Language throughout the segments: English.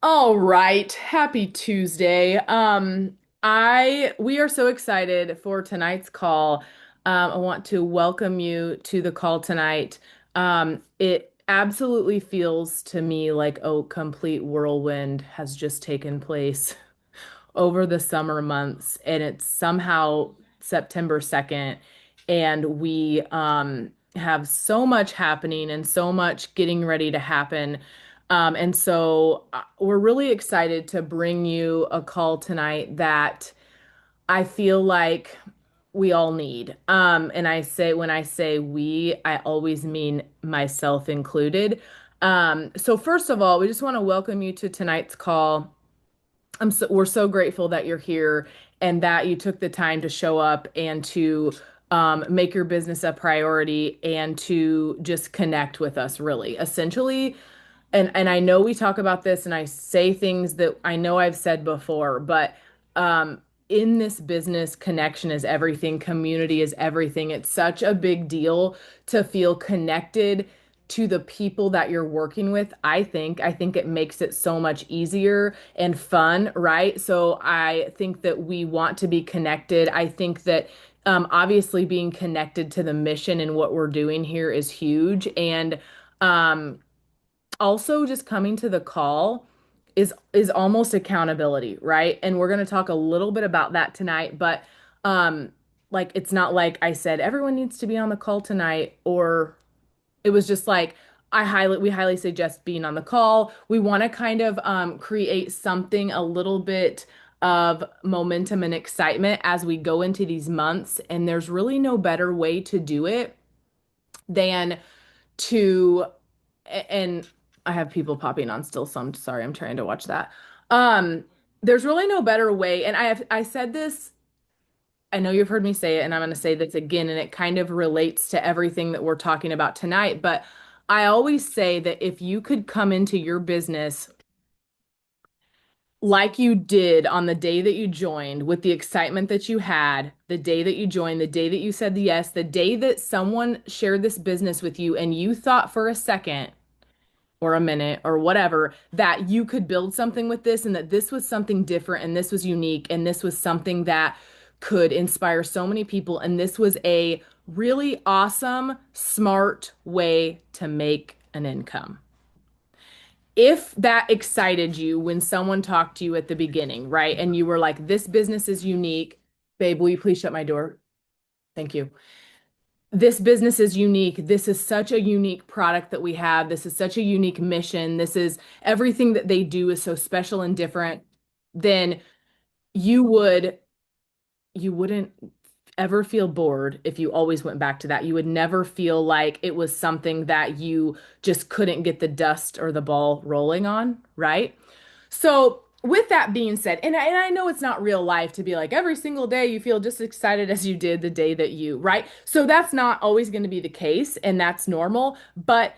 All right. Happy Tuesday. We are so excited for tonight's call. I want to welcome you to the call tonight. It absolutely feels to me like a complete whirlwind has just taken place over the summer months, and it's somehow September 2nd, and we have so much happening and so much getting ready to happen. And so we're really excited to bring you a call tonight that I feel like we all need. And when I say we, I always mean myself included. So first of all, we just want to welcome you to tonight's call. We're so grateful that you're here and that you took the time to show up and to make your business a priority and to just connect with us, really. Essentially, and I know we talk about this and I say things that I know I've said before, but in this business, connection is everything, community is everything. It's such a big deal to feel connected to the people that you're working with. I think it makes it so much easier and fun, right? So I think that we want to be connected. I think that obviously being connected to the mission and what we're doing here is huge. And um, also just coming to the call is almost accountability, right? And we're going to talk a little bit about that tonight, but um like it's not like I said everyone needs to be on the call tonight, or it was just like we highly suggest being on the call. We want to kind of create something, a little bit of momentum and excitement as we go into these months, and there's really no better way to do it than to and I have people popping on still, so I'm sorry, I'm trying to watch that. Um, there's really no better way, and I said this, I know you've heard me say it, and I'm going to say this again, and it kind of relates to everything that we're talking about tonight, but I always say that if you could come into your business like you did on the day that you joined, with the excitement that you had, the day that you joined, the day that you said yes, the day that someone shared this business with you, and you thought for a second or a minute or whatever that you could build something with this and that this was something different and this was unique and this was something that could inspire so many people and this was a really awesome, smart way to make an income. If that excited you when someone talked to you at the beginning, right? And you were like, this business is unique. Babe, will you please shut my door? Thank you. This business is unique. This is such a unique product that we have. This is such a unique mission. This is everything that they do is so special and different. Then you would you wouldn't ever feel bored if you always went back to that. You would never feel like it was something that you just couldn't get the dust or the ball rolling on, right? So, with that being said, and I know it's not real life to be like every single day you feel just excited as you did the day that you, right? So that's not always going to be the case, and that's normal. But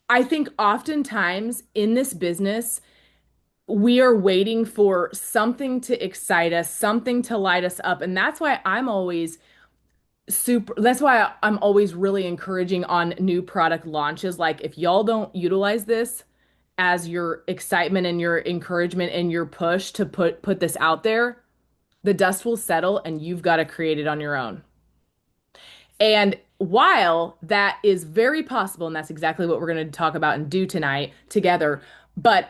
I think oftentimes in this business, we are waiting for something to excite us, something to light us up. And that's why I'm always really encouraging on new product launches. Like, if y'all don't utilize this as your excitement and your encouragement and your push to put this out there, the dust will settle and you've got to create it on your own. And while that is very possible, and that's exactly what we're going to talk about and do tonight together, but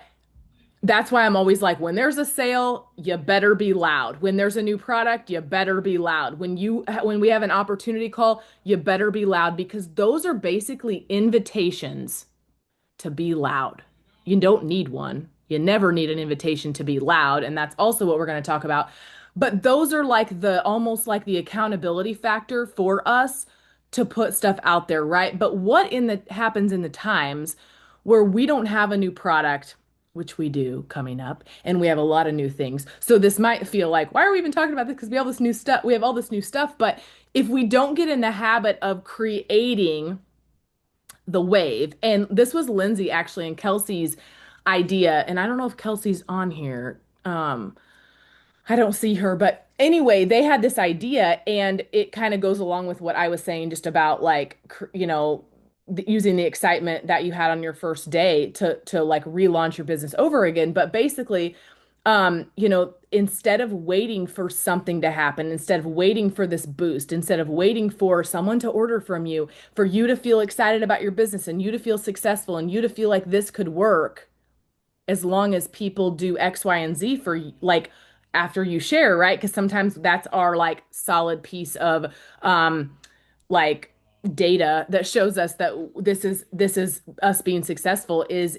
that's why I'm always like, when there's a sale, you better be loud. When there's a new product, you better be loud. When we have an opportunity call, you better be loud, because those are basically invitations to be loud. You don't need one. You never need an invitation to be loud, and that's also what we're going to talk about. But those are like the almost like the accountability factor for us to put stuff out there, right? But what in the happens in the times where we don't have a new product, which we do coming up, and we have a lot of new things. So this might feel like, why are we even talking about this? Because we have all this new stuff. We have all this new stuff, but if we don't get in the habit of creating the wave. And this was Lindsay actually and Kelsey's idea. And I don't know if Kelsey's on here. I don't see her, but anyway, they had this idea and it kind of goes along with what I was saying just about like, using the excitement that you had on your first day to like relaunch your business over again. But basically, instead of waiting for something to happen, instead of waiting for this boost, instead of waiting for someone to order from you, for you to feel excited about your business and you to feel successful and you to feel like this could work, as long as people do X, Y, and Z for like after you share, right? Because sometimes that's our like solid piece of like data that shows us that this is us being successful is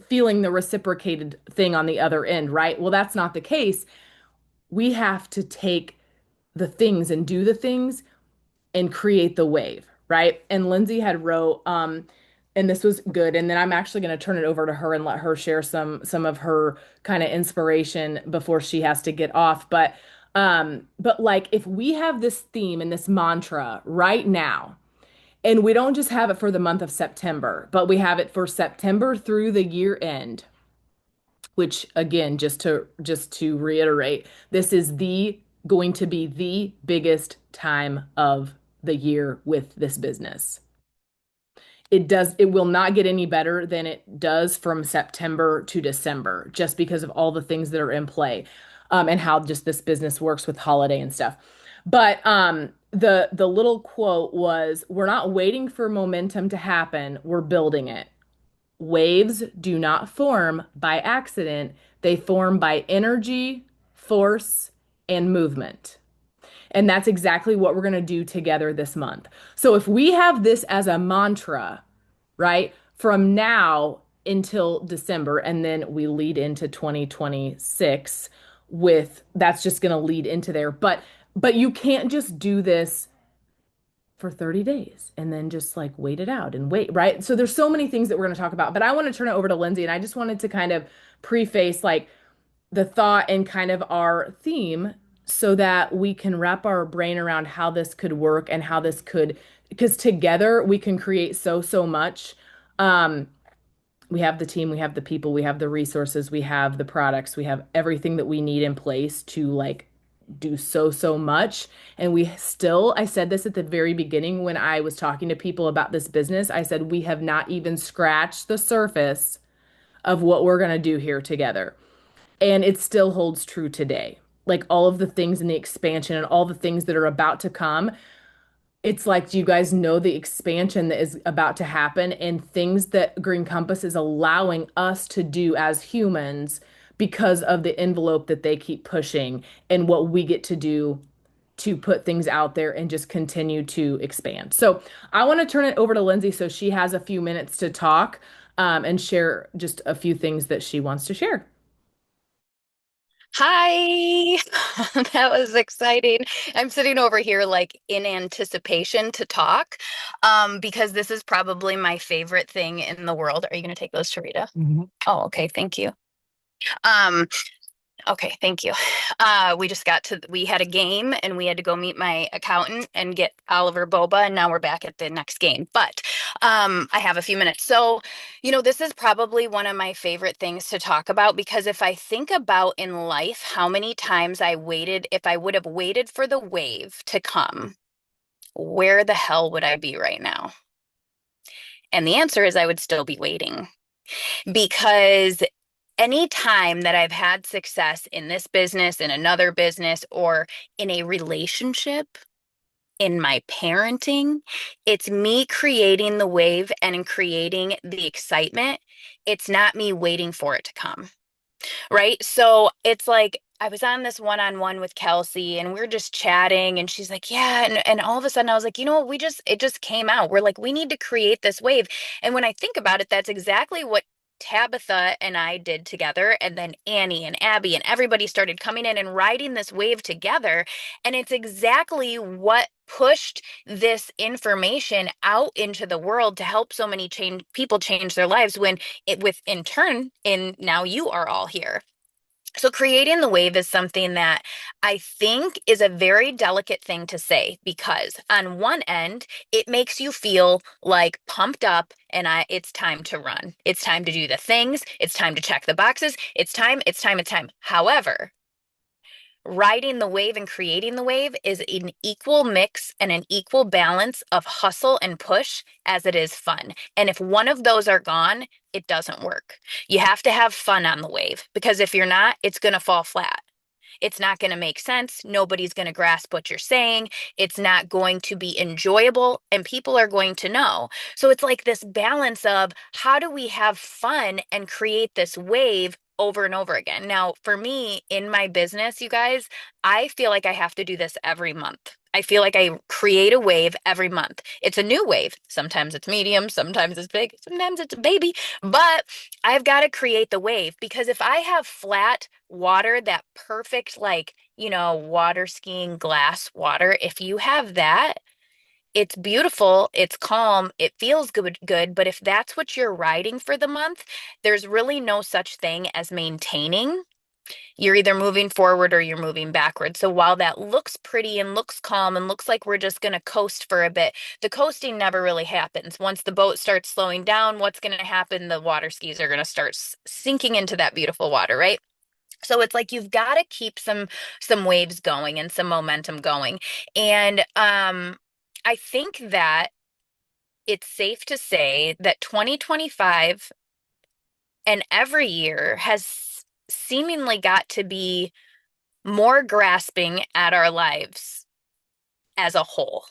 feeling the reciprocated thing on the other end, right? Well, that's not the case. We have to take the things and do the things and create the wave, right? And Lindsay had wrote, and this was good. And then I'm actually going to turn it over to her and let her share some of her kind of inspiration before she has to get off. But like if we have this theme and this mantra right now, and we don't just have it for the month of September, but we have it for September through the year end, which again, just to reiterate, this is the going to be the biggest time of the year with this business. It will not get any better than it does from September to December, just because of all the things that are in play, and how just this business works with holiday and stuff. But the little quote was, "We're not waiting for momentum to happen, we're building it. Waves do not form by accident, they form by energy, force, and movement." And that's exactly what we're going to do together this month. So if we have this as a mantra, right, from now until December, and then we lead into 2026 with that's just going to lead into there. But you can't just do this for 30 days and then just like wait it out and wait, right? So there's so many things that we're going to talk about, but I want to turn it over to Lindsay and I just wanted to kind of preface like the thought and kind of our theme so that we can wrap our brain around how this could work and how this could, because together we can create so much. Um, we have the team, we have the people, we have the resources, we have the products, we have everything that we need in place to like do so much. And we still, I said this at the very beginning when I was talking to people about this business. I said, we have not even scratched the surface of what we're going to do here together. And it still holds true today. Like all of the things in the expansion and all the things that are about to come, it's like, do you guys know the expansion that is about to happen and things that Green Compass is allowing us to do as humans because of the envelope that they keep pushing and what we get to do to put things out there and just continue to expand. So I want to turn it over to Lindsay so she has a few minutes to talk, and share just a few things that she wants to share. Hi, that was exciting. I'm sitting over here like in anticipation to talk, because this is probably my favorite thing in the world. Are you going to take those, Sharita? Oh, okay. Thank you. Um, Okay, thank you. We had a game and we had to go meet my accountant and get Oliver Boba, and now we're back at the next game. But I have a few minutes. So, this is probably one of my favorite things to talk about because if I think about in life how many times I waited, if I would have waited for the wave to come, where the hell would I be right now? And the answer is I would still be waiting because any time that I've had success in this business, in another business, or in a relationship, in my parenting, it's me creating the wave and in creating the excitement. It's not me waiting for it to come. Right. So it's like I was on this one-on-one with Kelsey and we are just chatting and she's like, yeah. And all of a sudden I was like, you know what? It just came out. We're like, we need to create this wave. And when I think about it, that's exactly what Tabitha and I did together. And then Annie and Abby and everybody started coming in and riding this wave together. And it's exactly what pushed this information out into the world to help so many people change their lives when it with in turn in now you are all here. So creating the wave is something that I think is a very delicate thing to say because on one end, it makes you feel like pumped up and it's time to run. It's time to do the things. It's time to check the boxes. It's time. However, riding the wave and creating the wave is an equal mix and an equal balance of hustle and push as it is fun. And if one of those are gone, it doesn't work. You have to have fun on the wave because if you're not, it's going to fall flat. It's not going to make sense. Nobody's going to grasp what you're saying. It's not going to be enjoyable, and people are going to know. So it's like this balance of how do we have fun and create this wave over and over again. Now, for me in my business, you guys, I feel like I have to do this every month. I feel like I create a wave every month. It's a new wave. Sometimes it's medium, sometimes it's big, sometimes it's a baby, but I've got to create the wave because if I have flat water, that perfect, like, water skiing glass water, if you have that, it's beautiful, it's calm, it feels good, but if that's what you're riding for the month, there's really no such thing as maintaining. You're either moving forward or you're moving backwards. So while that looks pretty and looks calm and looks like we're just going to coast for a bit, the coasting never really happens. Once the boat starts slowing down, what's going to happen? The water skis are going to start sinking into that beautiful water, right? So it's like you've got to keep some waves going and some momentum going. And I think that it's safe to say that 2025 and every year has seemingly got to be more grasping at our lives as a whole.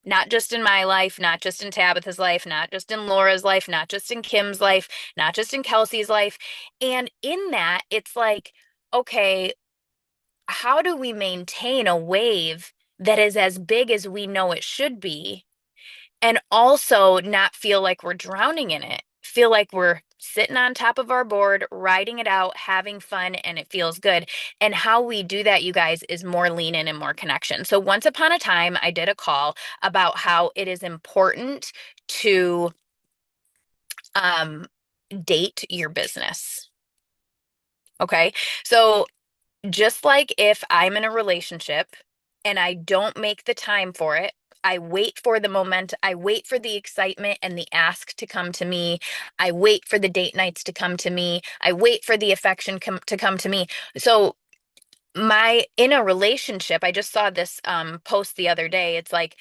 Not just in my life, not just in Tabitha's life, not just in Laura's life, not just in Kim's life, not just in Kelsey's life. And in that, it's like, okay, how do we maintain a wave that is as big as we know it should be and also not feel like we're drowning in it? Feel like we're sitting on top of our board, riding it out, having fun, and it feels good. And how we do that, you guys, is more lean in and more connection. So once upon a time, I did a call about how it is important to um, date your business. Okay. So just like if I'm in a relationship and I don't make the time for it, I wait for the moment, I wait for the excitement and the ask to come to me. I wait for the date nights to come to me. I wait for the affection to come to me. So my in a relationship, I just saw this post the other day. It's like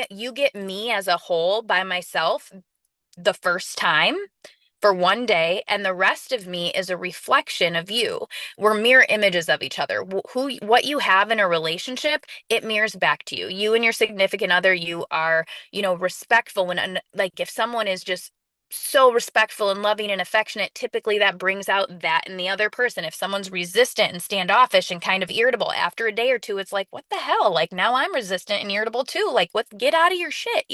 you get me as a whole by myself the first time for one day, and the rest of me is a reflection of you. We're mirror images of each other. What you have in a relationship, it mirrors back to you. You and your significant other, you are, respectful and like if someone is just so respectful and loving and affectionate, typically that brings out that in the other person. If someone's resistant and standoffish and kind of irritable after a day or two, it's like, what the hell? Like now I'm resistant and irritable too. Like, what, get out of your shit?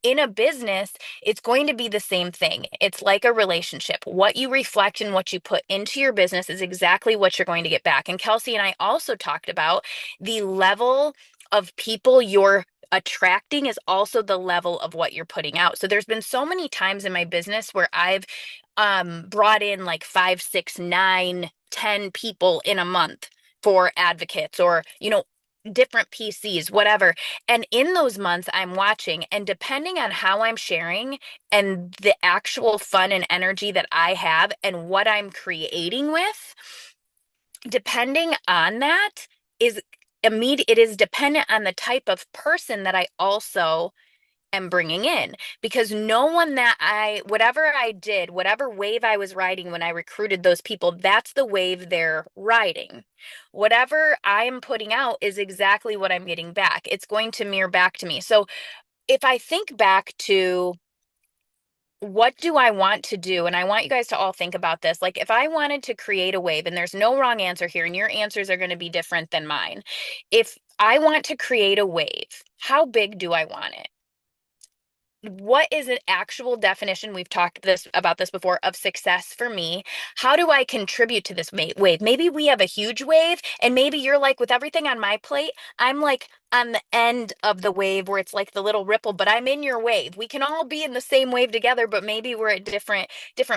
In a business, it's going to be the same thing. It's like a relationship. What you reflect and what you put into your business is exactly what you're going to get back. And Kelsey and I also talked about the level of people you're attracting is also the level of what you're putting out. So there's been so many times in my business where I've brought in like 5, 6, 9, 10 people in a month for advocates or, different PCs, whatever. And in those months, I'm watching, and depending on how I'm sharing and the actual fun and energy that I have and what I'm creating with, depending on that is immediate. It is dependent on the type of person that I also am bringing in because no one whatever I did, whatever wave I was riding when I recruited those people, that's the wave they're riding. Whatever I'm putting out is exactly what I'm getting back. It's going to mirror back to me. So if I think back to what do I want to do? And I want you guys to all think about this. Like, if I wanted to create a wave, and there's no wrong answer here, and your answers are going to be different than mine. If I want to create a wave, how big do I want it? What is an actual definition, we've talked about this before, of success for me? How do I contribute to this wave? Maybe we have a huge wave and maybe you're like, with everything on my plate, I'm like on the end of the wave where it's like the little ripple, but I'm in your wave. We can all be in the same wave together, but maybe we're at different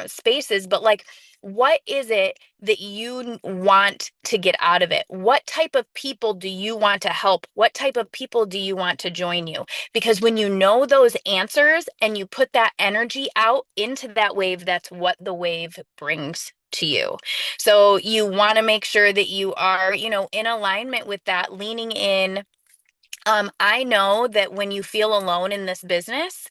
spaces. But like, what is it that you want to get out of it? What type of people do you want to help? What type of people do you want to join you? Because when you know those answers and you put that energy out into that wave, that's what the wave brings to you. So you want to make sure that you are, in alignment with that, leaning in. I know that when you feel alone in this business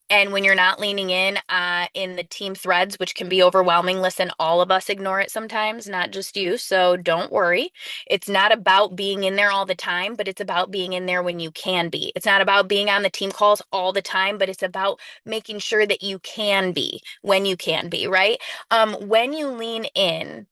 and when you're not leaning in the team threads, which can be overwhelming, listen, all of us ignore it sometimes, not just you. So don't worry. It's not about being in there all the time, but it's about being in there when you can be. It's not about being on the team calls all the time, but it's about making sure that you can be when you can be, right? When you lean in,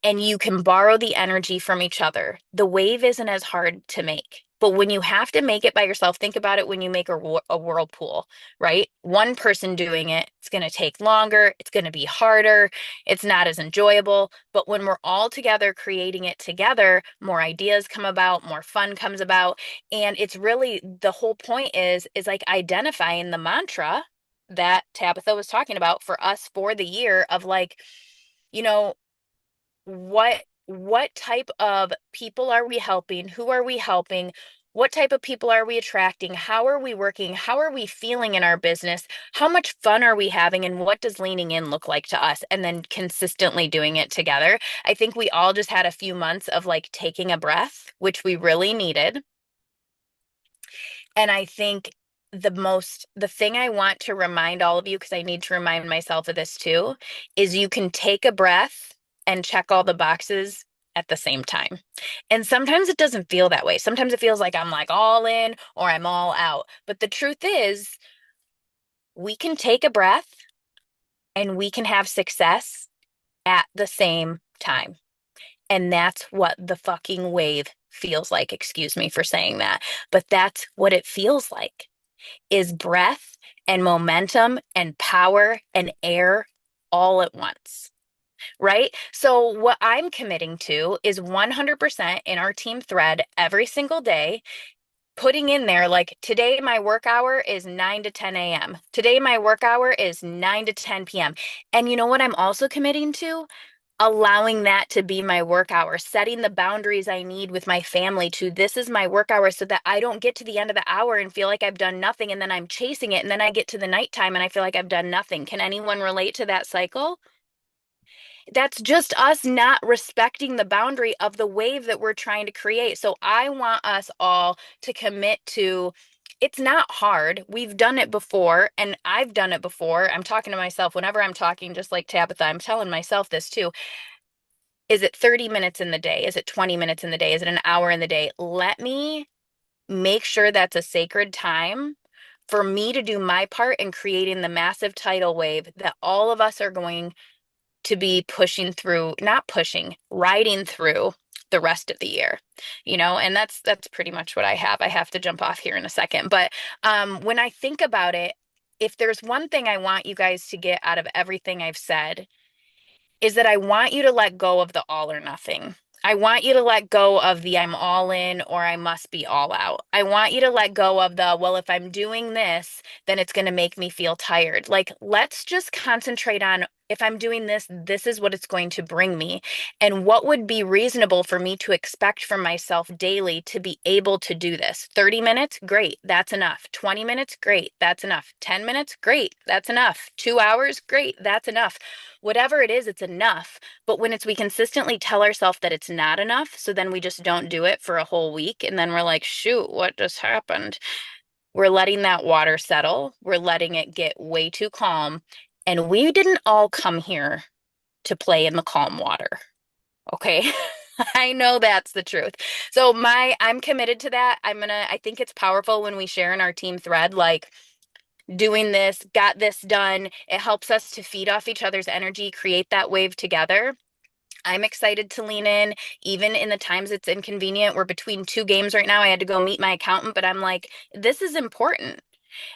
and you can borrow the energy from each other. The wave isn't as hard to make. But when you have to make it by yourself, think about it when you make a whirlpool, right? One person doing it, it's going to take longer, it's going to be harder, it's not as enjoyable. But when we're all together creating it together, more ideas come about, more fun comes about. And it's really the whole point is like identifying the mantra that Tabitha was talking about for us for the year of like, you know, what type of people are we helping? Who are we helping? What type of people are we attracting? How are we working? How are we feeling in our business? How much fun are we having? And what does leaning in look like to us? And then consistently doing it together. I think we all just had a few months of like taking a breath, which we really needed. And I think the thing I want to remind all of you, because I need to remind myself of this too, is you can take a breath and check all the boxes at the same time. And sometimes it doesn't feel that way. Sometimes it feels like I'm like all in or I'm all out. But the truth is, we can take a breath and we can have success at the same time. And that's what the fucking wave feels like. Excuse me for saying that, but that's what it feels like. Is breath and momentum and power and air all at once, right? So, what I'm committing to is 100% in our team thread every single day, putting in there like today, my work hour is 9 to 10 a.m. Today, my work hour is 9 to 10 p.m. And you know what I'm also committing to? Allowing that to be my work hour, setting the boundaries I need with my family to this is my work hour so that I don't get to the end of the hour and feel like I've done nothing and then I'm chasing it and then I get to the nighttime and I feel like I've done nothing. Can anyone relate to that cycle? That's just us not respecting the boundary of the wave that we're trying to create. So I want us all to commit to it's not hard. We've done it before, and I've done it before. I'm talking to myself whenever I'm talking, just like Tabitha, I'm telling myself this too. Is it 30 minutes in the day? Is it 20 minutes in the day? Is it an hour in the day? Let me make sure that's a sacred time for me to do my part in creating the massive tidal wave that all of us are going to be pushing through, not pushing, riding through the rest of the year. And that's pretty much what I have. I have to jump off here in a second, but when I think about it, if there's one thing I want you guys to get out of everything I've said, is that I want you to let go of the all or nothing. I want you to let go of the I'm all in or I must be all out. I want you to let go of the, well, if I'm doing this, then it's going to make me feel tired. Like, let's just concentrate on if I'm doing this, this is what it's going to bring me. And what would be reasonable for me to expect from myself daily to be able to do this? 30 minutes? Great. That's enough. 20 minutes? Great. That's enough. 10 minutes? Great. That's enough. 2 hours? Great. That's enough. Whatever it is, it's enough. But when we consistently tell ourselves that it's not enough, so then we just don't do it for a whole week. And then we're like, shoot, what just happened? We're letting that water settle. We're letting it get way too calm. And we didn't all come here to play in the calm water. Okay. I know that's the truth. So I'm committed to that. I think it's powerful when we share in our team thread, like, doing this, got this done. It helps us to feed off each other's energy, create that wave together. I'm excited to lean in, even in the times it's inconvenient. We're between two games right now. I had to go meet my accountant, but I'm like, this is important.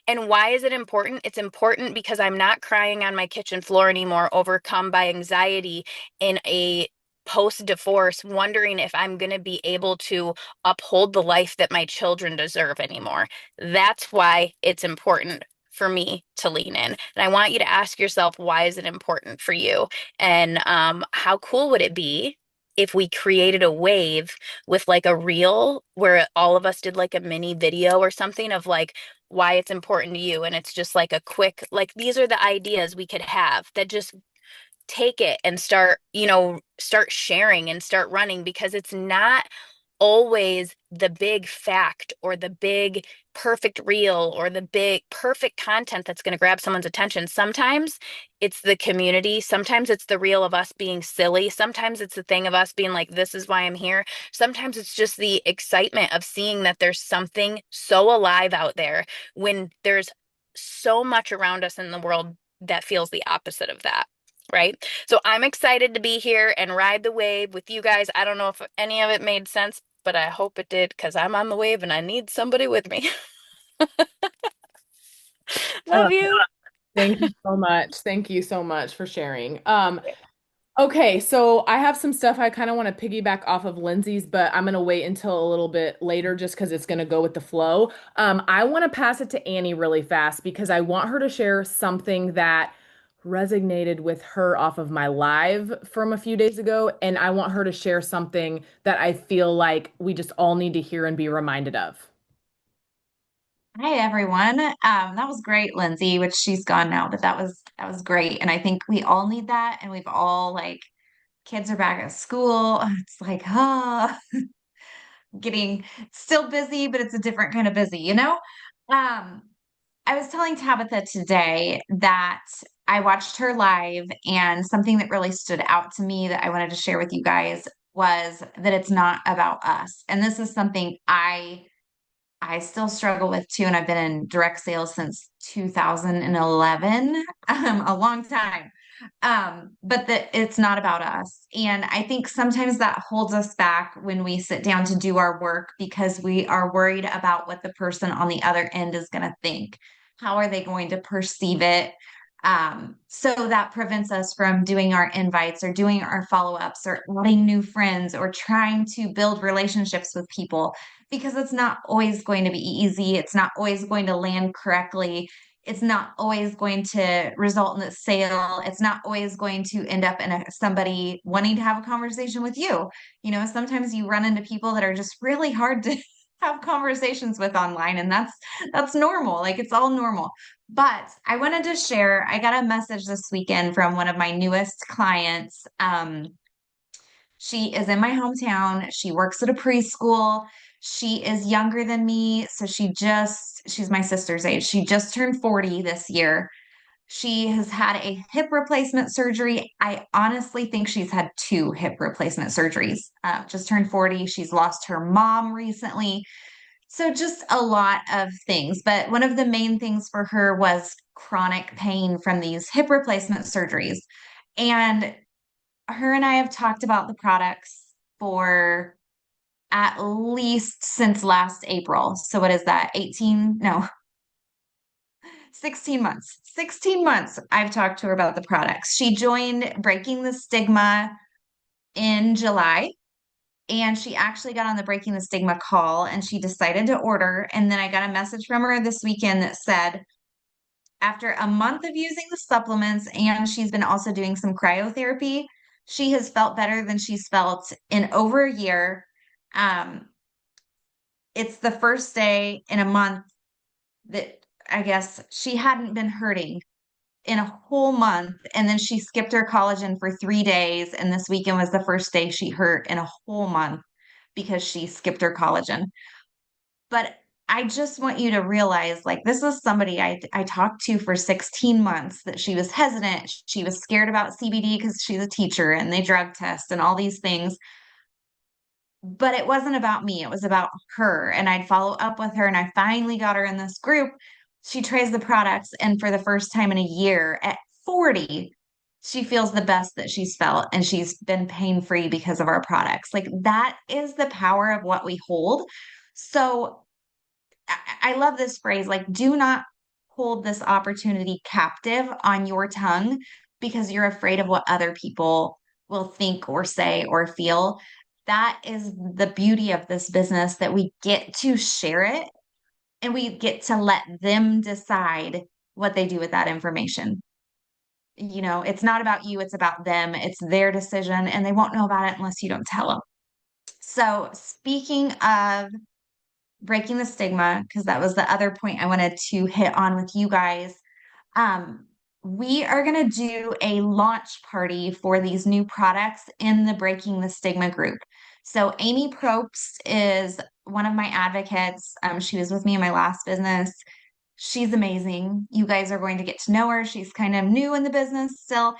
And why is it important? It's important because I'm not crying on my kitchen floor anymore, overcome by anxiety in a post divorce, wondering if I'm going to be able to uphold the life that my children deserve anymore. That's why it's important for me to lean in. And I want you to ask yourself, why is it important for you? And how cool would it be if we created a wave with like a reel where all of us did like a mini video or something of like why it's important to you? And it's just like a quick, like, these are the ideas we could have that just take it and start sharing and start running, because it's not always the big fact or the big perfect reel or the big perfect content that's going to grab someone's attention. Sometimes it's the community. Sometimes it's the reel of us being silly. Sometimes it's the thing of us being like, this is why I'm here. Sometimes it's just the excitement of seeing that there's something so alive out there when there's so much around us in the world that feels the opposite of that. Right. So I'm excited to be here and ride the wave with you guys. I don't know if any of it made sense, but I hope it did, because I'm on the wave and I need somebody with me. I Love love you. Thank you so much. Thank you so much for sharing. Okay, so I have some stuff I kind of want to piggyback off of Lindsay's, but I'm going to wait until a little bit later just because it's going to go with the flow. I want to pass it to Annie really fast because I want her to share something that resonated with her off of my live from a few days ago, and I want her to share something that I feel like we just all need to hear and be reminded of. Hi everyone. That was great, Lindsay, which she's gone now, but that was great. And I think we all need that. And we've all like kids are back at school. It's like, getting still busy, but it's a different kind of busy, you know? Um, I was telling Tabitha today that I watched her live, and something that really stood out to me that I wanted to share with you guys was that it's not about us. And this is something I still struggle with too, and I've been in direct sales since 2011, a long time. But that it's not about us. And I think sometimes that holds us back when we sit down to do our work because we are worried about what the person on the other end is going to think. How are they going to perceive it? So that prevents us from doing our invites or doing our follow-ups or adding new friends or trying to build relationships with people because it's not always going to be easy. It's not always going to land correctly. It's not always going to result in a sale. It's not always going to end up in somebody wanting to have a conversation with you. You know, sometimes you run into people that are just really hard to have conversations with online, and that's normal. Like it's all normal. But I wanted to share, I got a message this weekend from one of my newest clients. She is in my hometown. She works at a preschool. She is younger than me. So she's my sister's age. She just turned 40 this year. She has had a hip replacement surgery. I honestly think she's had two hip replacement surgeries. Just turned 40. She's lost her mom recently. So just a lot of things. But one of the main things for her was chronic pain from these hip replacement surgeries. And her and I have talked about the products for at least since last April. So what is that? 18? No, 16 months. 16 months I've talked to her about the products. She joined Breaking the Stigma in July, and she actually got on the Breaking the Stigma call and she decided to order. And then I got a message from her this weekend that said, after a month of using the supplements, and she's been also doing some cryotherapy, she has felt better than she's felt in over a year. Um, it's the first day in a month that I guess she hadn't been hurting in a whole month. And then she skipped her collagen for 3 days. And this weekend was the first day she hurt in a whole month because she skipped her collagen. But I just want you to realize like this is somebody I talked to for 16 months that she was hesitant. She was scared about CBD because she's a teacher and they drug test and all these things. But it wasn't about me, it was about her. And I'd follow up with her, and I finally got her in this group. She tries the products, and for the first time in a year at 40, she feels the best that she's felt, and she's been pain free because of our products. Like that is the power of what we hold. So I love this phrase, like, do not hold this opportunity captive on your tongue because you're afraid of what other people will think or say or feel. That is the beauty of this business, that we get to share it and we get to let them decide what they do with that information. You know, it's not about you, it's about them. It's their decision, and they won't know about it unless you don't tell them. So, speaking of breaking the stigma, because that was the other point I wanted to hit on with you guys. Um, we are going to do a launch party for these new products in the Breaking the Stigma group. So Amy Probst is one of my advocates. She was with me in my last business. She's amazing. You guys are going to get to know her. She's kind of new in the business still,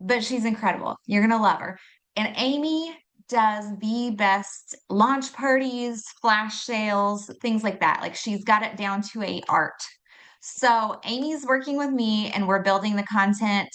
but she's incredible. You're going to love her. And Amy does the best launch parties, flash sales, things like that. Like she's got it down to a art. So Amy's working with me and we're building the content.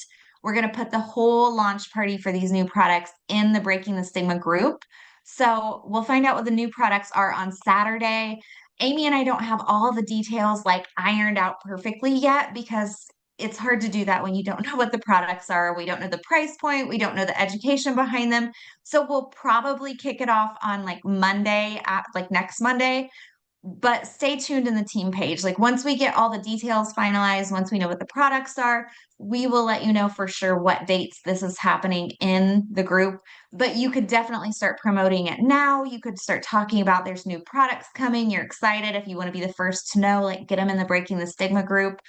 We're going to put the whole launch party for these new products in the Breaking the Stigma group. So we'll find out what the new products are on Saturday. Amy and I don't have all the details like ironed out perfectly yet because it's hard to do that when you don't know what the products are. We don't know the price point. We don't know the education behind them. So we'll probably kick it off on like Monday, at like next Monday. But stay tuned in the team page. Like once we get all the details finalized, once we know what the products are, we will let you know for sure what dates this is happening in the group. But you could definitely start promoting it now. You could start talking about there's new products coming. You're excited if you want to be the first to know, like get them in the Breaking the Stigma group.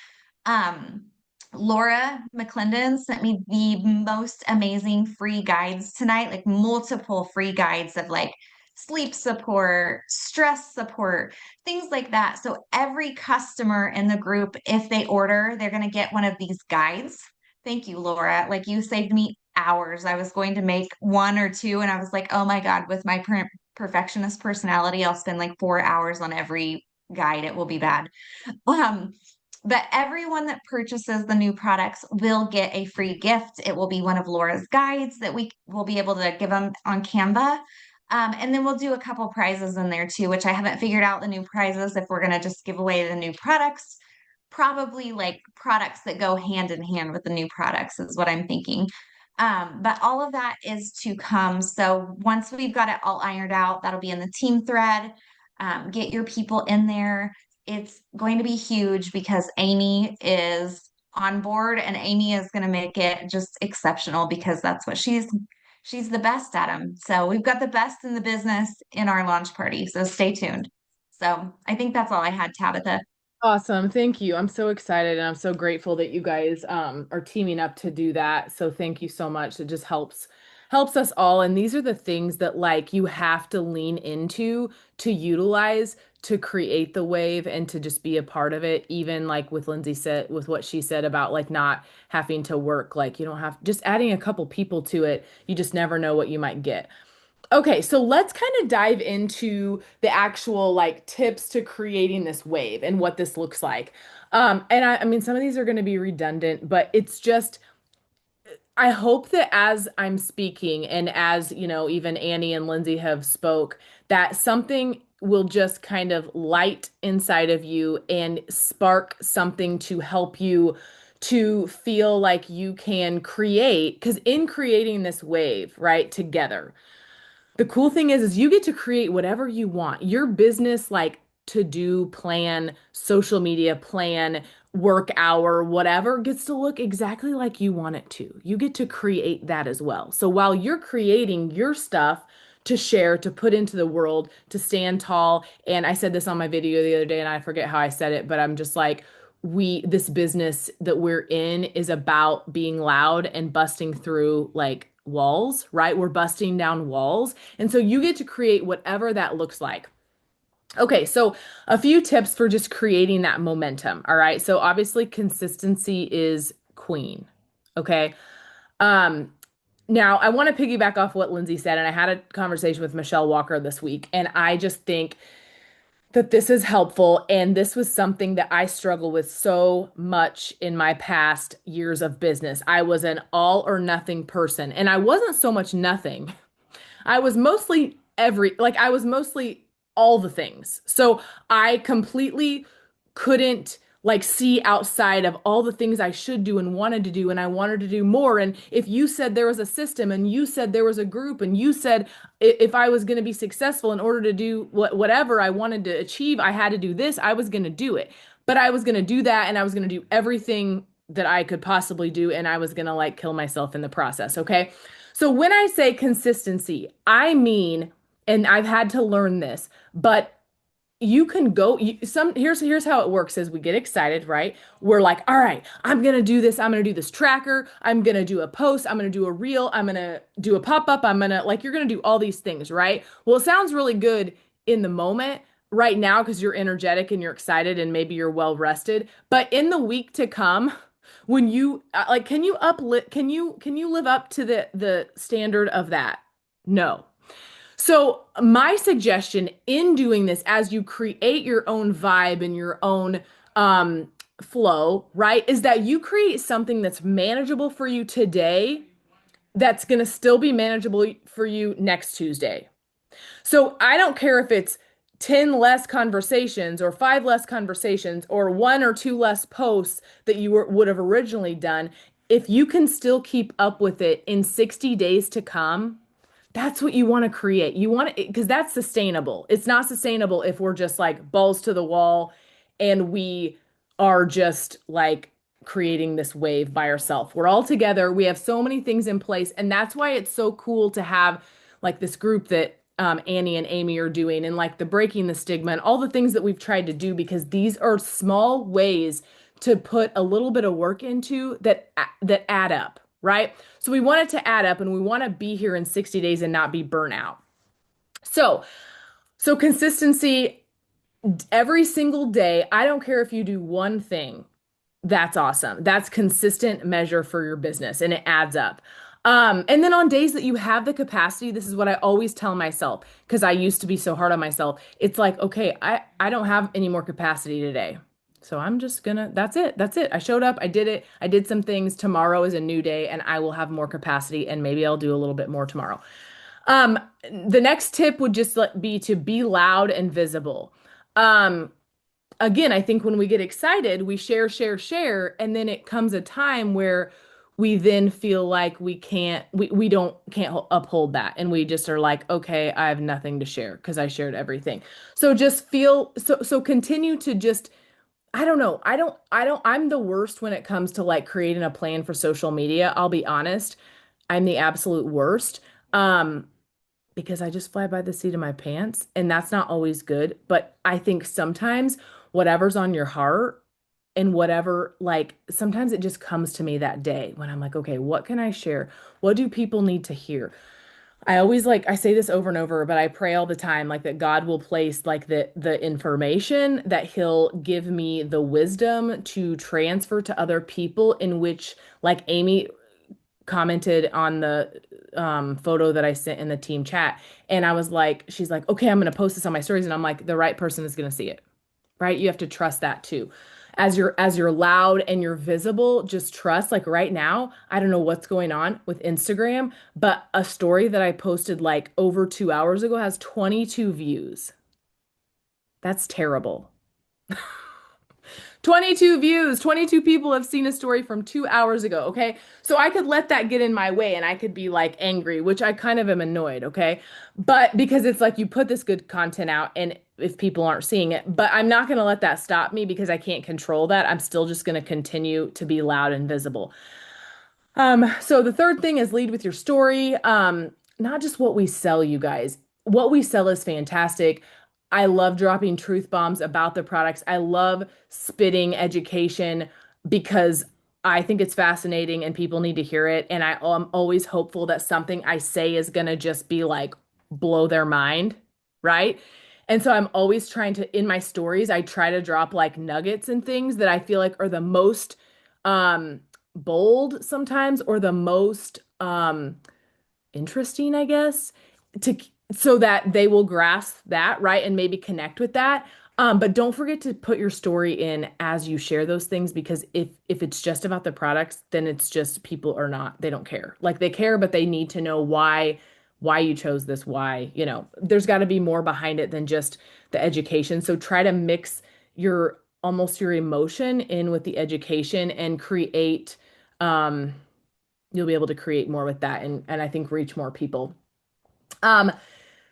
Um, Laura McClendon sent me the most amazing free guides tonight, like multiple free guides of like sleep support, stress support, things like that. So every customer in the group, if they order, they're going to get one of these guides. Thank you, Laura. Like you saved me hours. I was going to make one or two, and I was like, oh my God, with my perfectionist personality, I'll spend like 4 hours on every guide. It will be bad. Um, but everyone that purchases the new products will get a free gift. It will be one of Laura's guides that we will be able to give them on Canva. And then we'll do a couple prizes in there too, which I haven't figured out the new prizes if we're going to just give away the new products. Probably like products that go hand in hand with the new products is what I'm thinking. But all of that is to come. So once we've got it all ironed out, that'll be in the team thread. Get your people in there. It's going to be huge because Amy is on board and Amy is going to make it just exceptional because that's what she's the best at them. So we've got the best in the business in our launch party. So stay tuned. So I think that's all I had, Tabitha. Awesome. Thank you. I'm so excited and I'm so grateful that you guys are teaming up to do that. So thank you so much. It just helps us all. And these are the things that like you have to lean into to utilize to create the wave and to just be a part of it. Even like with Lindsay said, with what she said about like not having to work, like you don't have just adding a couple people to it, you just never know what you might get. Okay, so let's kind of dive into the actual like tips to creating this wave and what this looks like. And I mean, some of these are going to be redundant, but it's just, I hope that as I'm speaking and as, you know, even Annie and Lindsay have spoke, that something will just kind of light inside of you and spark something to help you to feel like you can create, because in creating this wave, right, together. The cool thing is you get to create whatever you want. Your business, like to do plan, social media plan, work hour, whatever, gets to look exactly like you want it to. You get to create that as well. So while you're creating your stuff to share, to put into the world, to stand tall, and I said this on my video the other day, and I forget how I said it, but I'm just like, this business that we're in is about being loud and busting through like walls, right? We're busting down walls. And so you get to create whatever that looks like. Okay, so a few tips for just creating that momentum. All right. So obviously consistency is queen. Okay. Um, Now I want to piggyback off what Lindsay said, and I had a conversation with Michelle Walker this week, and I just think that this is helpful. And this was something that I struggle with so much in my past years of business. I was an all or nothing person, and I wasn't so much nothing. I was mostly I was mostly all the things. So I completely couldn't like see outside of all the things I should do and wanted to do, and I wanted to do more. And if you said there was a system and you said there was a group and you said if I was going to be successful in order to do whatever I wanted to achieve, I had to do this, I was going to do it. But I was going to do that and I was going to do everything that I could possibly do, and I was going to like kill myself in the process, okay? So when I say consistency, I mean, and I've had to learn this, but you can go here's how it works is we get excited, right? We're like, all right, I'm gonna do this, I'm gonna do this tracker, I'm gonna do a post, I'm gonna do a reel, I'm gonna do a pop-up, I'm gonna like you're gonna do all these things, right? Well, it sounds really good in the moment right now because you're energetic and you're excited and maybe you're well rested. But in the week to come, when you like, can you live up to the standard of that? No. So, my suggestion in doing this, as you create your own vibe and your own flow, right, is that you create something that's manageable for you today, that's going to still be manageable for you next Tuesday. So, I don't care if it's 10 less conversations or 5 less conversations or 1 or 2 less posts that you would have originally done. If you can still keep up with it in 60 days to come, that's what you want to create. You want to, because that's sustainable. It's not sustainable if we're just like balls to the wall and we are just like creating this wave by ourselves. We're all together. We have so many things in place. And that's why it's so cool to have like this group that Annie and Amy are doing and like the breaking the stigma and all the things that we've tried to do because these are small ways to put a little bit of work into that add up, right? So we want it to add up and we want to be here in 60 days and not be burnt out. So, so consistency every single day. I don't care if you do one thing. That's awesome. That's consistent measure for your business and it adds up. And then on days that you have the capacity, this is what I always tell myself because I used to be so hard on myself. It's like, okay, I don't have any more capacity today. So I'm just gonna, that's it. That's it. I showed up, I did it. I did some things. Tomorrow is a new day and I will have more capacity and maybe I'll do a little bit more tomorrow. Um, the next tip would just be to be loud and visible. Um, Again, I think when we get excited, we share, share, share, and then it comes a time where we then feel like we don't can't uphold that, and we just are like, okay, I have nothing to share because I shared everything. So just so continue to just I don't know. I'm the worst when it comes to like creating a plan for social media. I'll be honest. I'm the absolute worst. Um, because I just fly by the seat of my pants, and that's not always good. But I think sometimes whatever's on your heart and whatever, like sometimes it just comes to me that day when I'm like, okay, what can I share? What do people need to hear? I always like I say this over and over, but I pray all the time like that God will place like the information that he'll give me the wisdom to transfer to other people in which like Amy commented on the photo that I sent in the team chat and I was like she's like okay, I'm going to post this on my stories and I'm like the right person is going to see it, right? You have to trust that too. As you're loud and you're visible, just trust like right now, I don't know what's going on with Instagram, but a story that I posted like over 2 hours ago has 22 views. That's terrible. 22 views, 22 people have seen a story from 2 hours ago, okay? So I could let that get in my way and I could be like angry, which I kind of am annoyed, okay? But because it's like you put this good content out and if people aren't seeing it, but I'm not going to let that stop me because I can't control that. I'm still just going to continue to be loud and visible. So the third thing is lead with your story. Not just what we sell, you guys. What we sell is fantastic. I love dropping truth bombs about the products. I love spitting education because I think it's fascinating and people need to hear it. And I'm always hopeful that something I say is gonna just be like blow their mind, right? And so I'm always trying to, in my stories, I try to drop like nuggets and things that I feel like are the most um bold sometimes or the most interesting, I guess, to so that they will grasp that, right? And maybe connect with that. But don't forget to put your story in as you share those things because if it's just about the products, then it's just people are not, they don't care. Like they care, but they need to know why you chose this, why, there's got to be more behind it than just the education. So try to mix your almost your emotion in with the education and create um you'll be able to create more with that and I think reach more people. Um,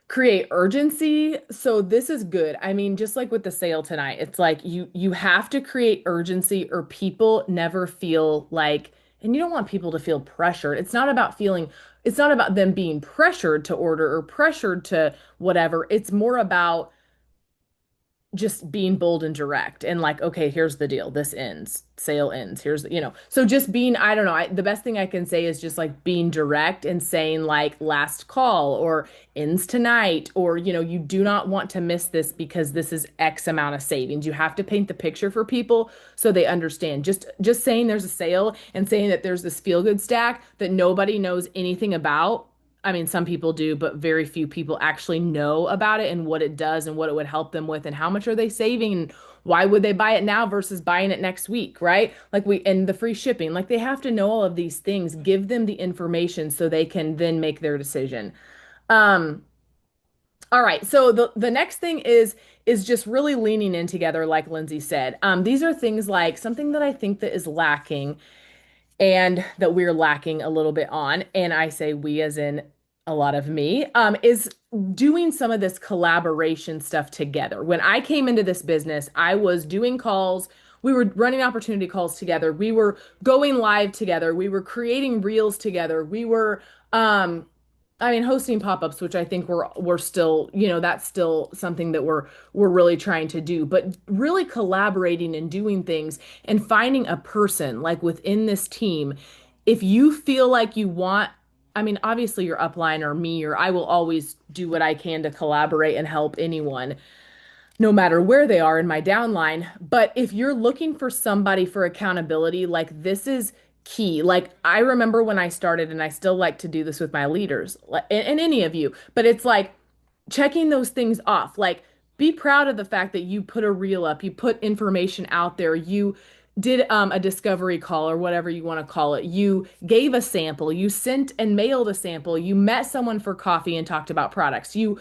Create urgency. So this is good. I mean, just like with the sale tonight, it's like you have to create urgency or people never feel like, and you don't want people to feel pressured. It's not about them being pressured to order or pressured to whatever. It's more about just being bold and direct and like, okay, here's the deal. This ends. Sale ends. So just being, I don't know. The best thing I can say is just like being direct and saying like last call or ends tonight, or, you do not want to miss this because this is X amount of savings. You have to paint the picture for people so they understand. Just saying there's a sale and saying that there's this feel good stack that nobody knows anything about. I mean, some people do, but very few people actually know about it and what it does and what it would help them with and how much are they saving and why would they buy it now versus buying it next week, right? And the free shipping, like they have to know all of these things, give them the information so they can then make their decision. Um, all right, so the next thing is just really leaning in together, like Lindsay said. These are things like something that I think that is lacking and that we're lacking a little bit on, and I say we as in a lot of me, is doing some of this collaboration stuff together. When I came into this business, I was doing calls. We were running opportunity calls together. We were going live together. We were creating reels together. We were, hosting pop-ups, which I think we're still, that's still something that we're really trying to do, but really collaborating and doing things and finding a person like within this team. If you feel like you want, obviously your upline or me or I will always do what I can to collaborate and help anyone no matter where they are in my downline. But if you're looking for somebody for accountability, like this is key. Like I remember when I started, and I still like to do this with my leaders and any of you, but it's like checking those things off. Like be proud of the fact that you put a reel up, you put information out there, you did a discovery call or whatever you want to call it. You gave a sample, you sent and mailed a sample, you met someone for coffee and talked about products. You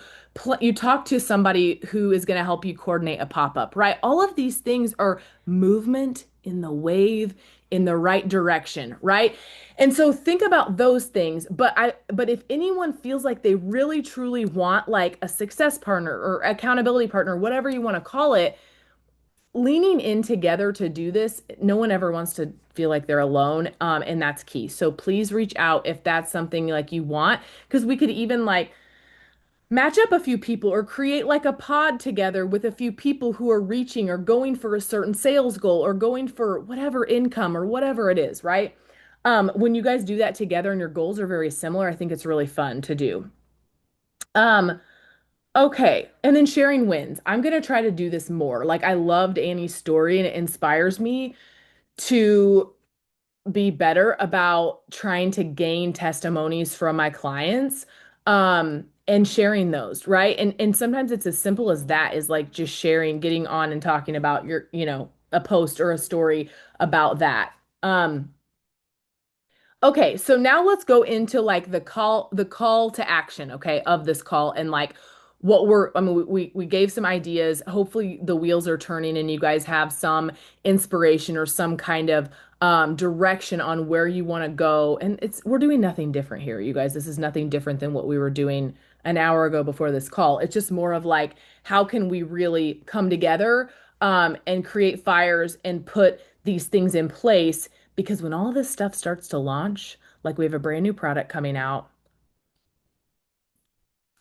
talked to somebody who is going to help you coordinate a pop-up, right? All of these things are movement in the wave in the right direction, right? And so think about those things. But if anyone feels like they really truly want like a success partner or accountability partner, whatever you want to call it, leaning in together to do this, no one ever wants to feel like they're alone. And that's key. So please reach out if that's something like you want, because we could even like match up a few people or create like a pod together with a few people who are reaching or going for a certain sales goal or going for whatever income or whatever it is, right? When you guys do that together and your goals are very similar, I think it's really fun to do. Um, okay. And then sharing wins. I'm gonna try to do this more. Like I loved Annie's story and it inspires me to be better about trying to gain testimonies from my clients, and sharing those, right? And sometimes it's as simple as that, is like just sharing, getting on and talking about a post or a story about that. Okay, so now let's go into like the call to action, okay, of this call and like we gave some ideas. Hopefully the wheels are turning and you guys have some inspiration or some kind of direction on where you want to go. And we're doing nothing different here, you guys. This is nothing different than what we were doing an hour ago before this call. It's just more of like, how can we really come together and create fires and put these things in place? Because when all this stuff starts to launch, like we have a brand new product coming out,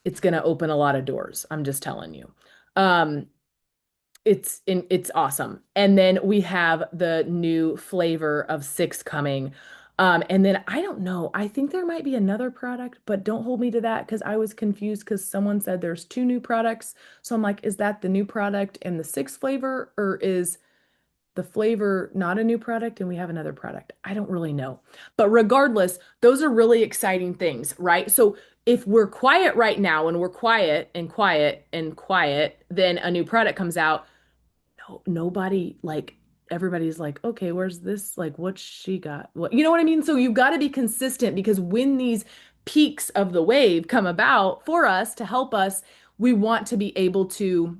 it's going to open a lot of doors. I'm just telling you. Um, it's awesome. And then we have the new flavor of six coming. And then I don't know. I think there might be another product, but don't hold me to that because I was confused because someone said there's two new products. So I'm like, is that the new product and the six flavor, or is the flavor not a new product and we have another product? I don't really know. But regardless, those are really exciting things, right? So if we're quiet right now and we're quiet and quiet and quiet, then a new product comes out. No, nobody like everybody's like, okay, where's this? Like, what's she got? What, you know what I mean? So you've got to be consistent because when these peaks of the wave come about for us to help us, we want to be able to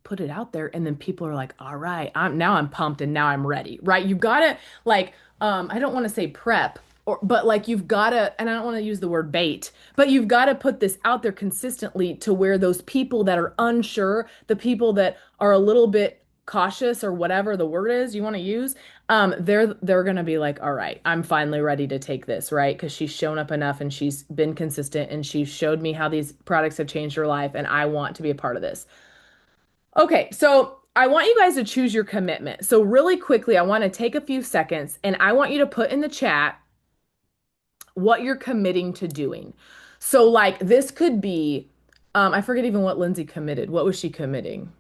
put it out there and then people are like, all right, I'm pumped and now I'm ready, right? You've got to like, I don't want to say prep, but like you've got to, and I don't want to use the word bait, but you've got to put this out there consistently to where those people that are unsure, the people that are a little bit cautious or whatever the word is you want to use, they're gonna be like, all right, I'm finally ready to take this, right? Because she's shown up enough and she's been consistent and she's showed me how these products have changed her life and I want to be a part of this. Okay, so I want you guys to choose your commitment. So really quickly, I want to take a few seconds and I want you to put in the chat what you're committing to doing. So like this could be, I forget even what Lindsay committed. What was she committing?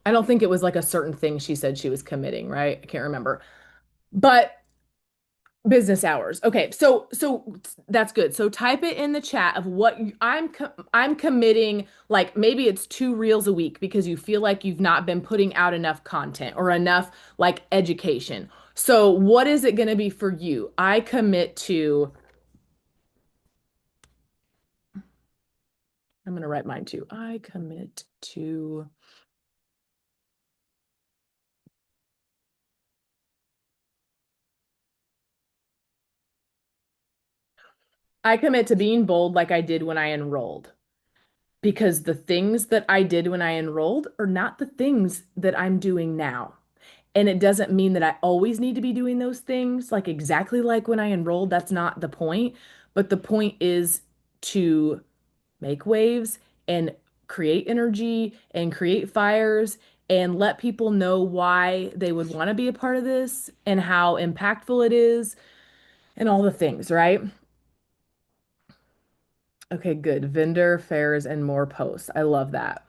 I don't think it was like a certain thing she said she was committing, right? I can't remember. But business hours. Okay, so that's good. So type it in the chat of what I'm committing, like maybe it's 2 reels a week because you feel like you've not been putting out enough content or enough like education. So what is it going to be for you? I'm going to write mine too. I commit to being bold like I did when I enrolled. Because the things that I did when I enrolled are not the things that I'm doing now. And it doesn't mean that I always need to be doing those things, like exactly like when I enrolled. That's not the point. But the point is to make waves and create energy and create fires and let people know why they would want to be a part of this and how impactful it is and all the things, right? Okay, good. Vendor fairs and more posts. I love that.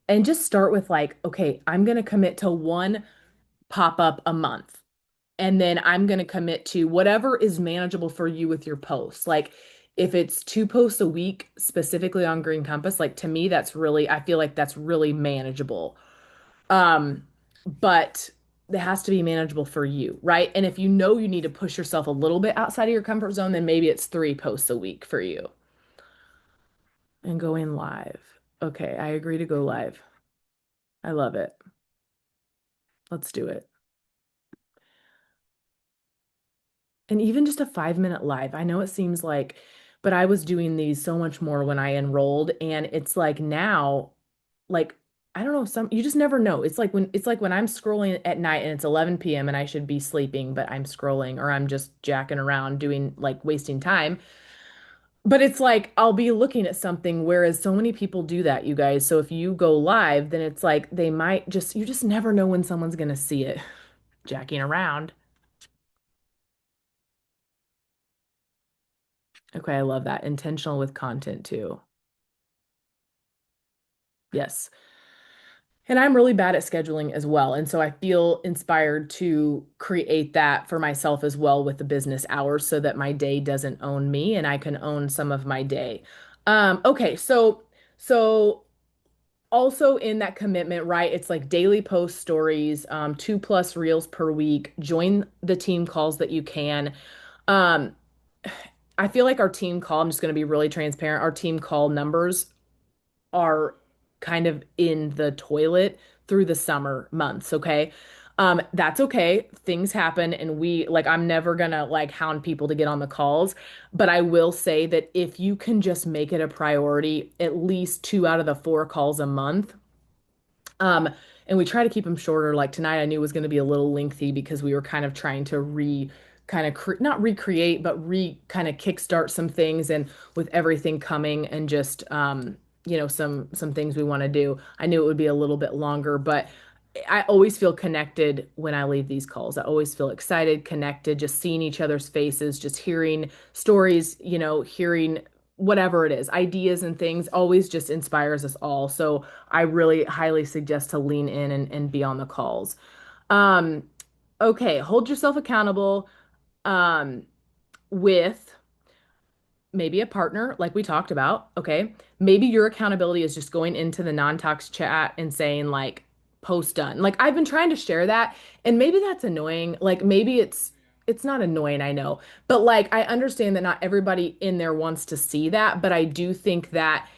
And just start with like, okay, I'm going to commit to one pop up a month. And then I'm going to commit to whatever is manageable for you with your posts. Like if it's 2 posts a week specifically on Green Compass, like to me, I feel like that's really manageable. Um, but it has to be manageable for you, right? And if you know you need to push yourself a little bit outside of your comfort zone, then maybe it's 3 posts a week for you and going live. Okay, I agree to go live. I love it. Let's do it. And even just a 5 minute live, I know it seems like, but I was doing these so much more when I enrolled. And it's like now, like, I don't know, you just never know. It's like when I'm scrolling at night and it's 11 p.m. and I should be sleeping, but I'm scrolling or I'm just jacking around doing like wasting time. But it's like I'll be looking at something, whereas so many people do that, you guys. So if you go live, then it's like you just never know when someone's gonna see it jacking around. Okay, I love that. Intentional with content too. Yes. And I'm really bad at scheduling as well. And so I feel inspired to create that for myself as well with the business hours so that my day doesn't own me and I can own some of my day. Okay, so also in that commitment, right? It's like daily post stories, 2+ reels per week. Join the team calls that you can. Um, I feel like our team call, I'm just going to be really transparent. Our team call numbers are kind of in the toilet through the summer months, okay? That's okay. Things happen and I'm never gonna like hound people to get on the calls, but I will say that if you can just make it a priority, at least 2 out of the 4 calls a month, um, and we try to keep them shorter. Like tonight, I knew was going to be a little lengthy because we were kind of trying to kind of not recreate, but kind of kickstart some things. And with everything coming and just, some things we want to do, I knew it would be a little bit longer, but I always feel connected when I leave these calls. I always feel excited, connected, just seeing each other's faces, just hearing stories, hearing whatever it is, ideas and things always just inspires us all. So I really highly suggest to lean in and be on the calls. Um, okay, hold yourself accountable um, with maybe a partner, like we talked about. Okay. Maybe your accountability is just going into the non-tox chat and saying, like, post done. Like, I've been trying to share that, and maybe that's annoying. Like, maybe it's not annoying, I know, but like, I understand that not everybody in there wants to see that, but I do think that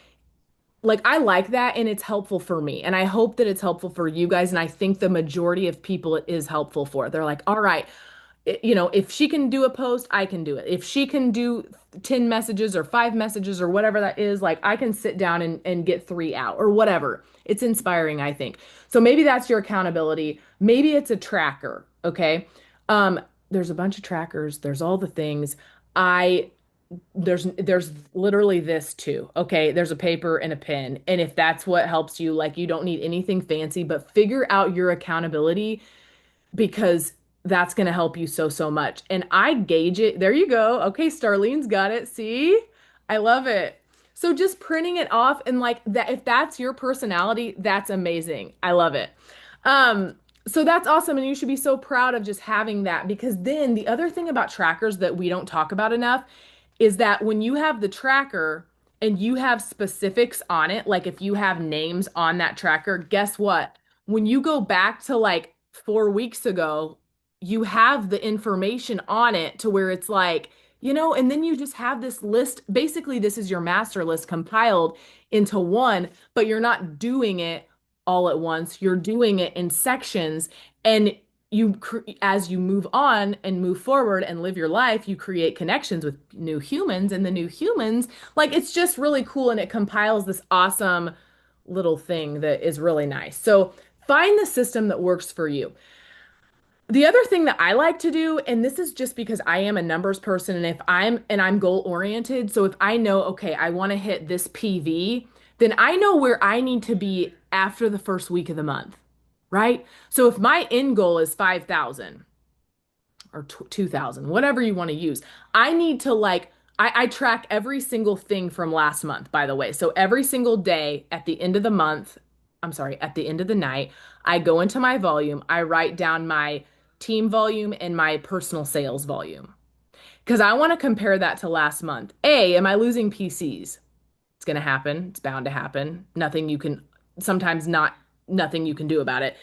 like I like that and it's helpful for me. And I hope that it's helpful for you guys. And I think the majority of people it is helpful for. They're like, all right, if she can do a post, I can do it. If she can do 10 messages or 5 messages or whatever that is, like I can sit down and get 3 out or whatever. It's inspiring, I think. So maybe that's your accountability. Maybe it's a tracker. Okay. Um, there's a bunch of trackers, there's all the things. I there's literally this too. Okay, there's a paper and a pen. And if that's what helps you, like you don't need anything fancy, but figure out your accountability because that's going to help you so much. And I gauge it. There you go. Okay, Starlene's got it. See? I love it. So just printing it off and like that, if that's your personality, that's amazing. I love it. So that's awesome. And you should be so proud of just having that because then the other thing about trackers that we don't talk about enough is that when you have the tracker and you have specifics on it, like if you have names on that tracker, guess what? When you go back to like 4 weeks ago, you have the information on it to where it's like, and then you just have this list. Basically, this is your master list compiled into one, but you're not doing it all at once. You're doing it in sections. And as you move on and move forward and live your life, you create connections with new humans, and the new humans, like it's just really cool. And it compiles this awesome little thing that is really nice. So find the system that works for you. The other thing that I like to do, and this is just because I am a numbers person, and if I'm goal oriented, so if I know, okay, I want to hit this PV, then I know where I need to be after the first week of the month, right? So if my end goal is 5,000 or 2,000, whatever you want to use, I need to like I track every single thing from last month, by the way. So every single day at the end of the month, I'm sorry, at the end of the night, I go into my volume, I write down my team volume and my personal sales volume because I want to compare that to last month. A, am I losing PCs? It's going to happen. It's bound to happen. Sometimes not, nothing you can do about it.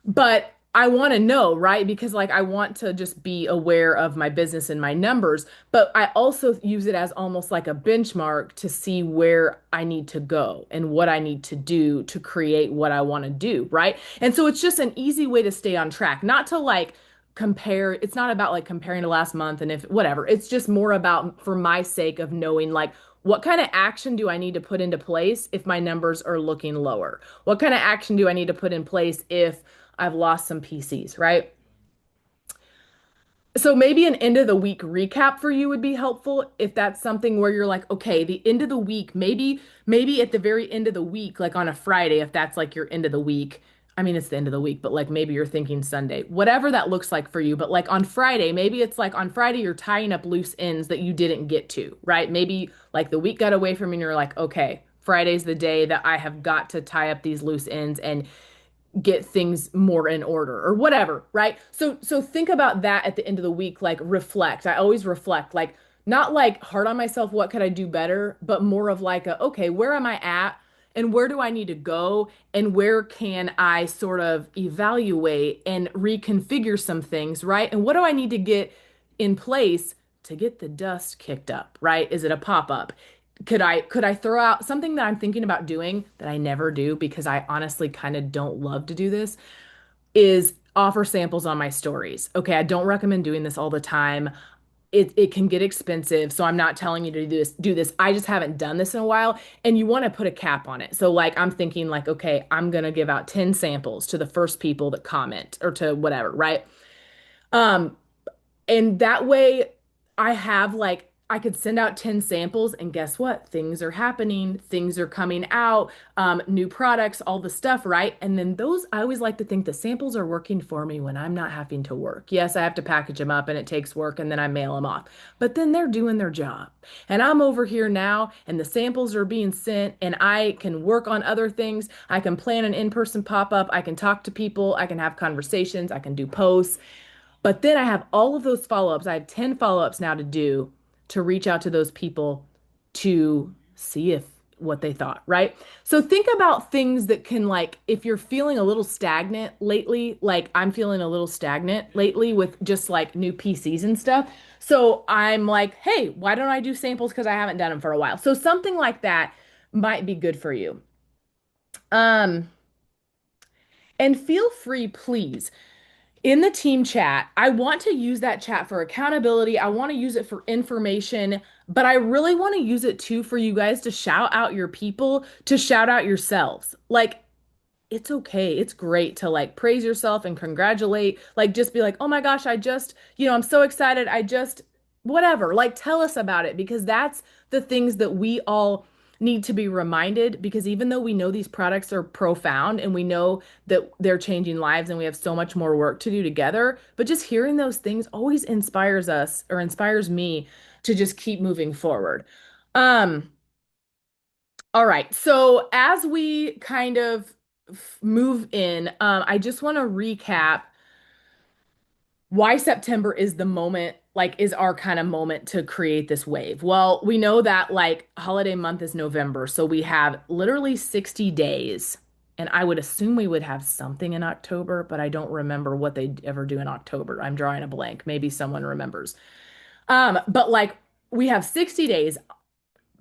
But I want to know, right? Because like I want to just be aware of my business and my numbers, but I also use it as almost like a benchmark to see where I need to go and what I need to do to create what I want to do, right? And so it's just an easy way to stay on track, not to like compare. It's not about like comparing to last month and if whatever. It's just more about for my sake of knowing like what kind of action do I need to put into place if my numbers are looking lower? What kind of action do I need to put in place if I've lost some PCs, right? So maybe an end of the week recap for you would be helpful if that's something where you're like, okay, the end of the week, maybe at the very end of the week, like on a Friday, if that's like your end of the week. I mean, it's the end of the week, but like maybe you're thinking Sunday, whatever that looks like for you. But like on Friday, maybe it's like on Friday, you're tying up loose ends that you didn't get to, right? Maybe like the week got away from you and you're like, okay, Friday's the day that I have got to tie up these loose ends and get things more in order or whatever, right? So think about that at the end of the week, like reflect. I always reflect, like not like hard on myself, what could I do better, but more of like a, okay, where am I at and where do I need to go and where can I sort of evaluate and reconfigure some things, right? And what do I need to get in place to get the dust kicked up, right? Is it a pop-up? Could I throw out something that I'm thinking about doing that I never do because I honestly kind of don't love to do this is offer samples on my stories. Okay, I don't recommend doing this all the time. It can get expensive, so I'm not telling you to do this. I just haven't done this in a while and you want to put a cap on it. So like I'm thinking like okay, I'm going to give out 10 samples to the first people that comment or to whatever, right? Um and that way I have like, I could send out 10 samples and guess what? Things are happening, things are coming out, new products, all the stuff, right? And then those, I always like to think the samples are working for me when I'm not having to work. Yes, I have to package them up and it takes work and then I mail them off, but then they're doing their job. And I'm over here now and the samples are being sent and I can work on other things. I can plan an in-person pop-up. I can talk to people. I can have conversations. I can do posts. But then I have all of those follow-ups. I have 10 follow-ups now to do to reach out to those people to see if what they thought, right? So think about things that can like if you're feeling a little stagnant lately, like I'm feeling a little stagnant lately with just like new PCs and stuff. So I'm like, hey, why don't I do samples because I haven't done them for a while. So something like that might be good for you. Um, and feel free, please in the team chat, I want to use that chat for accountability. I want to use it for information, but I really want to use it too for you guys to shout out your people, to shout out yourselves. Like, it's okay. It's great to like praise yourself and congratulate. Like, just be like, oh my gosh, I'm so excited. I just whatever. Like, tell us about it because that's the things that we all need to be reminded. Because even though we know these products are profound and we know that they're changing lives and we have so much more work to do together, but just hearing those things always inspires us or inspires me to just keep moving forward. Um, all right. So as we kind of move in, I just want to recap why September is the moment, like, is our kind of moment to create this wave. Well, we know that like holiday month is November, so we have literally 60 days. And I would assume we would have something in October, but I don't remember what they ever do in October. I'm drawing a blank. Maybe someone remembers. But like we have 60 days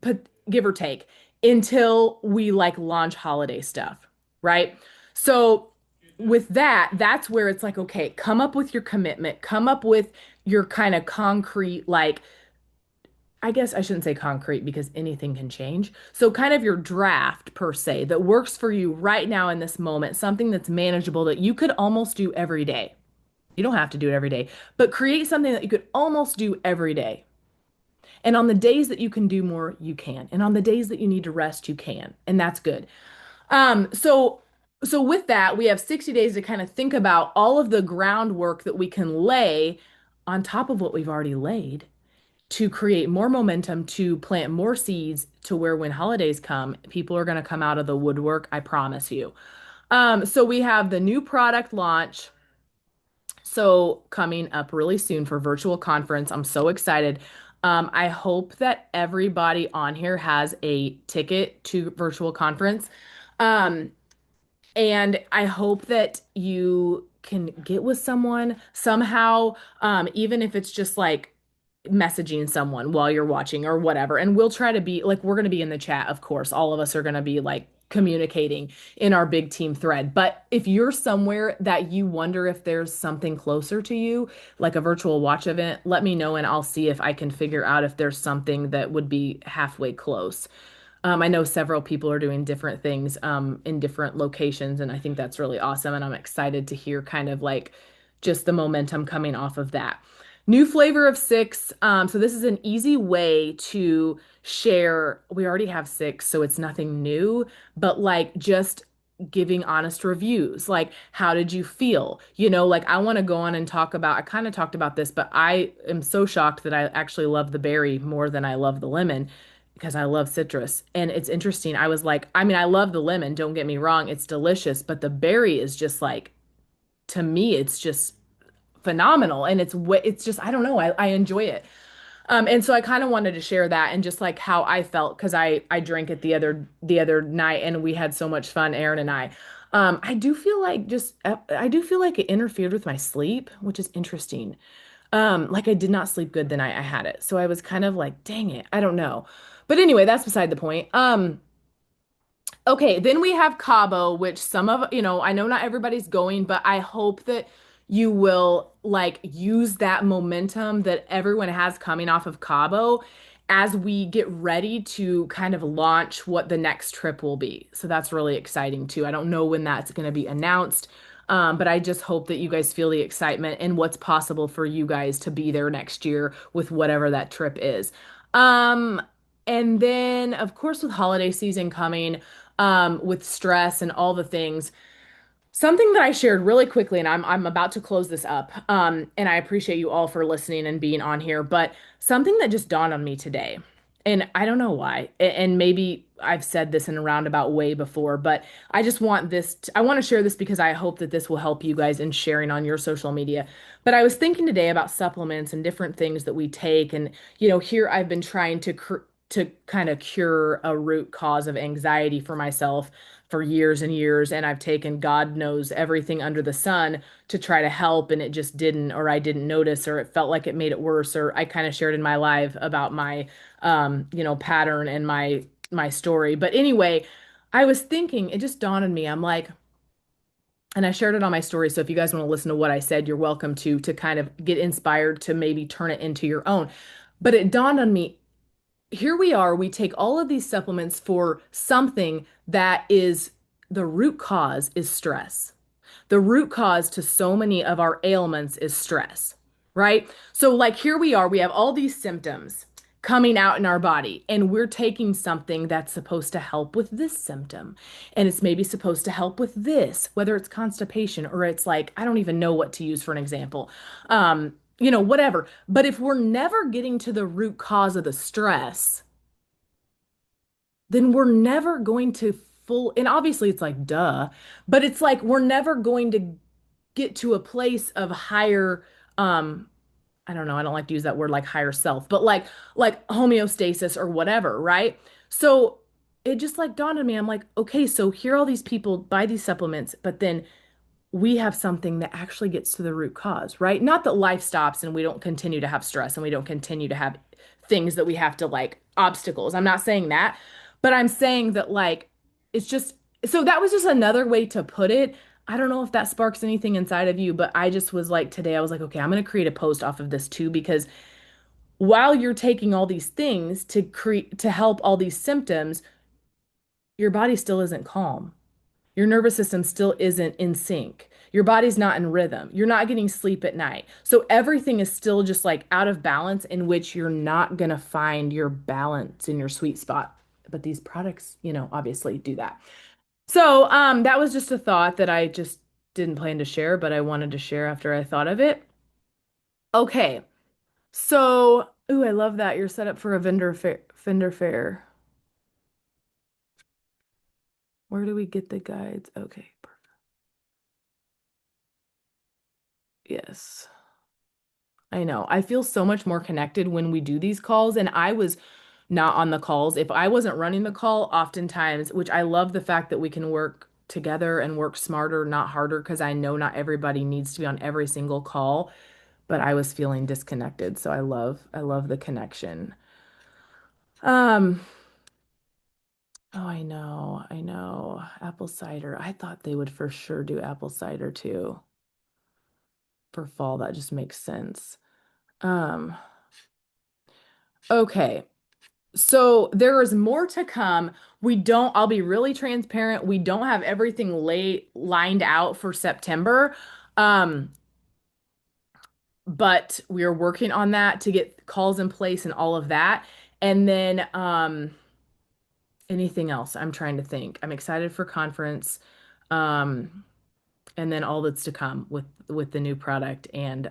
put give or take until we like launch holiday stuff, right? So with that, that's where it's like, okay, come up with your commitment, come up with your kind of concrete, like, I guess I shouldn't say concrete because anything can change. So kind of your draft per se that works for you right now in this moment, something that's manageable that you could almost do every day. You don't have to do it every day, but create something that you could almost do every day. And on the days that you can do more, you can. And on the days that you need to rest, you can. And that's good. So with that, we have 60 days to kind of think about all of the groundwork that we can lay on top of what we've already laid to create more momentum, to plant more seeds to where when holidays come, people are going to come out of the woodwork, I promise you. So we have the new product launch. So coming up really soon for virtual conference. I'm so excited. I hope that everybody on here has a ticket to virtual conference. Um, and I hope that you can get with someone somehow, even if it's just like messaging someone while you're watching or whatever. And we'll try to be like, we're going to be in the chat, of course. All of us are going to be like communicating in our big team thread. But if you're somewhere that you wonder if there's something closer to you, like a virtual watch event, let me know and I'll see if I can figure out if there's something that would be halfway close. I know several people are doing different things in different locations, and I think that's really awesome. And I'm excited to hear kind of like just the momentum coming off of that. New flavor of six. So this is an easy way to share. We already have six, so it's nothing new, but like just giving honest reviews. Like, how did you feel? You know, like I want to go on and talk about, I kind of talked about this, but I am so shocked that I actually love the berry more than I love the lemon because I love citrus. And it's interesting. I was like, I mean, I love the lemon, don't get me wrong, it's delicious, but the berry is just like, to me, it's just phenomenal. And it's just, I don't know, I enjoy it. And so I kind of wanted to share that and just like how I felt because I drank it the other night and we had so much fun, Aaron and I. I do feel like just I do feel like it interfered with my sleep, which is interesting. Like I did not sleep good the night I had it. So I was kind of like, dang it, I don't know. But anyway, that's beside the point. Okay, then we have Cabo, which some of, I know not everybody's going, but I hope that you will like use that momentum that everyone has coming off of Cabo as we get ready to kind of launch what the next trip will be. So that's really exciting too. I don't know when that's going to be announced, but I just hope that you guys feel the excitement and what's possible for you guys to be there next year with whatever that trip is. Um, and then, of course, with holiday season coming, with stress and all the things. Something that I shared really quickly, and I'm about to close this up. And I appreciate you all for listening and being on here, but something that just dawned on me today, and I don't know why, and maybe I've said this in a roundabout way before, but I just want I want to share this because I hope that this will help you guys in sharing on your social media. But I was thinking today about supplements and different things that we take, and here I've been trying to kind of cure a root cause of anxiety for myself for years and years, and I've taken God knows everything under the sun to try to help, and it just didn't, or I didn't notice, or it felt like it made it worse, or I kind of shared in my live about my pattern and my story. But anyway, I was thinking, it just dawned on me. I'm like, and I shared it on my story. So if you guys want to listen to what I said, you're welcome to kind of get inspired to maybe turn it into your own. But it dawned on me, here we are, we take all of these supplements for something that is the root cause is stress. The root cause to so many of our ailments is stress. right? So, like, here we are, we have all these symptoms coming out in our body, and we're taking something that's supposed to help with this symptom, and it's maybe supposed to help with this, whether it's constipation or it's like, I don't even know what to use for an example. Whatever. But if we're never getting to the root cause of the stress, then we're never going to and obviously it's like, duh, but it's like we're never going to get to a place of higher, um, I don't know, I don't like to use that word like higher self, but like homeostasis or whatever, right? So it just like dawned on me. I'm like, okay, so here all these people buy these supplements, but then we have something that actually gets to the root cause, right? Not that life stops and we don't continue to have stress and we don't continue to have things that we have to like obstacles. I'm not saying that, but I'm saying that like it's just so that was just another way to put it. I don't know if that sparks anything inside of you, but I just was like today I was like, okay, I'm going to create a post off of this too because while you're taking all these things to create to help all these symptoms, your body still isn't calm. Your nervous system still isn't in sync. Your body's not in rhythm. You're not getting sleep at night. So everything is still just like out of balance, in which you're not going to find your balance in your sweet spot. But these products, obviously do that. So, that was just a thought that I just didn't plan to share, but I wanted to share after I thought of it. Okay. So, ooh, I love that. You're set up for a vendor fair. Where do we get the guides? Okay. Yes. I know. I feel so much more connected when we do these calls, and I was not on the calls. If I wasn't running the call, oftentimes, which I love the fact that we can work together and work smarter, not harder, because I know not everybody needs to be on every single call, but I was feeling disconnected. So I love the connection. Um, oh, I know. Apple cider. I thought they would for sure do apple cider too for fall. That just makes sense. Um, okay. So there is more to come. I'll be really transparent. We don't have everything lined out for September. Um, but we are working on that to get calls in place and all of that. And then anything else I'm trying to think. I'm excited for conference. Um, and then all that's to come with the new product and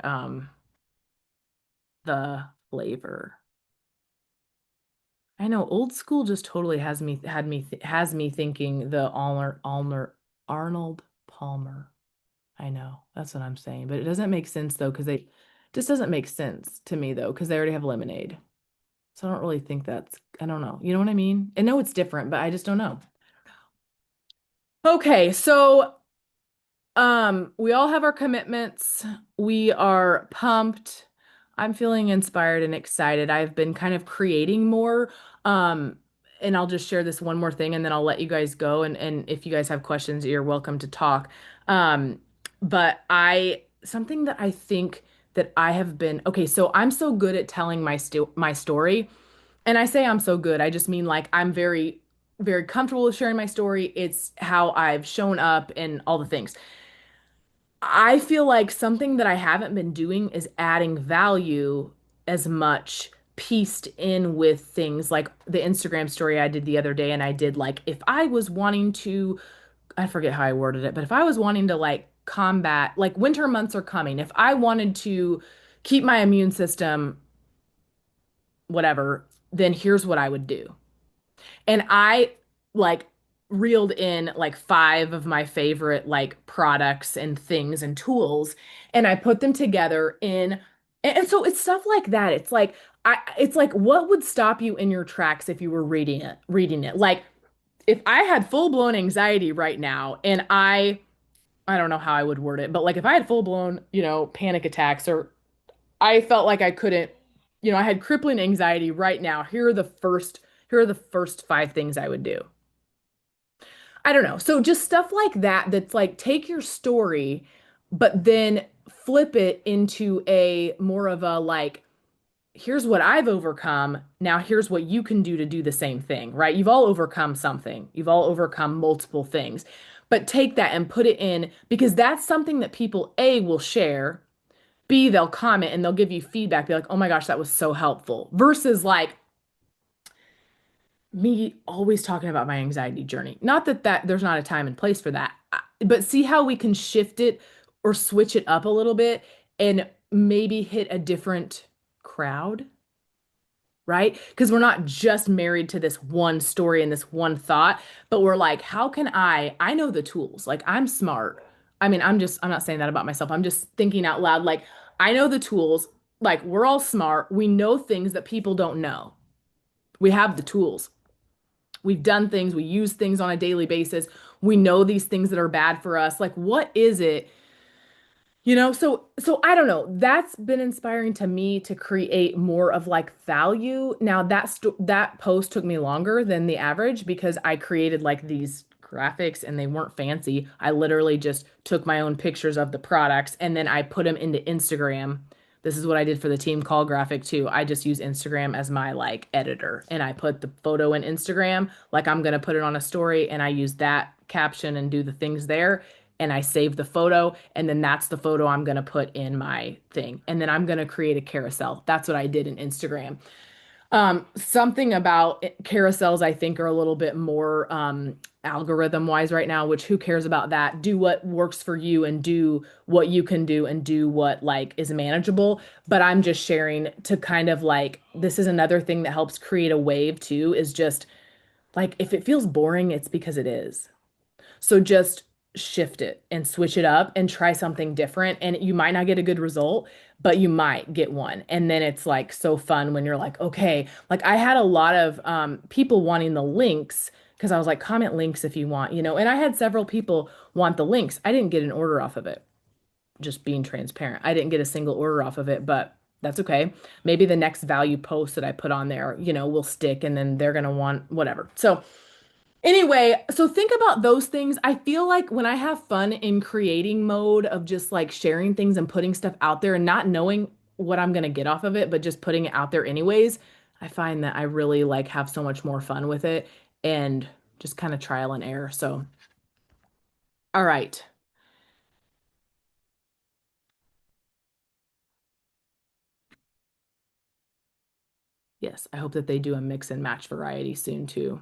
the flavor. I know old school just totally has me thinking the Arnold Palmer. I know that's what I'm saying, but it doesn't make sense though because they just doesn't make sense to me though because they already have lemonade. So I don't really think that's I don't know. You know what I mean? I know it's different, but I just don't know. Okay, so we all have our commitments. We are pumped. I'm feeling inspired and excited. I've been kind of creating more. Um, and I'll just share this one more thing and then I'll let you guys go. And if you guys have questions, you're welcome to talk. Um, but something that I think that I have been, okay, so I'm so good at telling my story. And I say I'm so good. I just mean like I'm very, very comfortable with sharing my story. It's how I've shown up and all the things. I feel like something that I haven't been doing is adding value as much pieced in with things like the Instagram story I did the other day. And I did like, if I was wanting to, I forget how I worded it, but if I was wanting to like combat, like winter months are coming, if I wanted to keep my immune system, whatever, then here's what I would do. And I like reeled in like five of my favorite like products and things and tools, and I put them together and so it's stuff like that. It's like what would stop you in your tracks if you were reading it. Like if I had full-blown anxiety right now and I don't know how I would word it, but like if I had full-blown, panic attacks or I felt like I couldn't, I had crippling anxiety right now. Here are the first five things I would do. I don't know. So just stuff like that that's like take your story, but then flip it into a more of a like, here's what I've overcome. Now here's what you can do to do the same thing, right? You've all overcome something. You've all overcome multiple things. But take that and put it in because that's something that people A will share B, they'll comment and they'll give you feedback, be like, oh my gosh, that was so helpful. Versus like me always talking about my anxiety journey. Not that there's not a time and place for that, but see how we can shift it or switch it up a little bit and maybe hit a different crowd, right? Because we're not just married to this one story and this one thought, but we're like, how can I know the tools. Like I'm smart. I mean, I'm not saying that about myself. I'm just thinking out loud. Like I know the tools. Like we're all smart. We know things that people don't know. We have the tools. We've done things, we use things on a daily basis. We know these things that are bad for us. Like, what is it? So I don't know. That's been inspiring to me to create more of like value. Now that post took me longer than the average because I created like these graphics and they weren't fancy. I literally just took my own pictures of the products and then I put them into Instagram. This is what I did for the team call graphic too. I just use Instagram as my like editor and I put the photo in Instagram like I'm gonna put it on a story and I use that caption and do the things there and I save the photo, and then that's the photo I'm going to put in my thing. And then I'm going to create a carousel. That's what I did in Instagram. Something about carousels, I think, are a little bit more algorithm wise right now, which who cares about that? Do what works for you and do what you can do and do what like is manageable. But I'm just sharing to kind of like, this is another thing that helps create a wave too, is just like, if it feels boring, it's because it is. So just shift it and switch it up and try something different. And you might not get a good result, but you might get one. And then it's like so fun when you're like, okay, like I had a lot of people wanting the links because I was like, comment links if you want, and I had several people want the links. I didn't get an order off of it, just being transparent. I didn't get a single order off of it, but that's okay. Maybe the next value post that I put on there, will stick and then they're going to want whatever. So, anyway, so think about those things. I feel like when I have fun in creating mode of just like sharing things and putting stuff out there and not knowing what I'm going to get off of it, but just putting it out there anyways, I find that I really like have so much more fun with it and just kind of trial and error. So, all right. Yes, I hope that they do a mix and match variety soon too.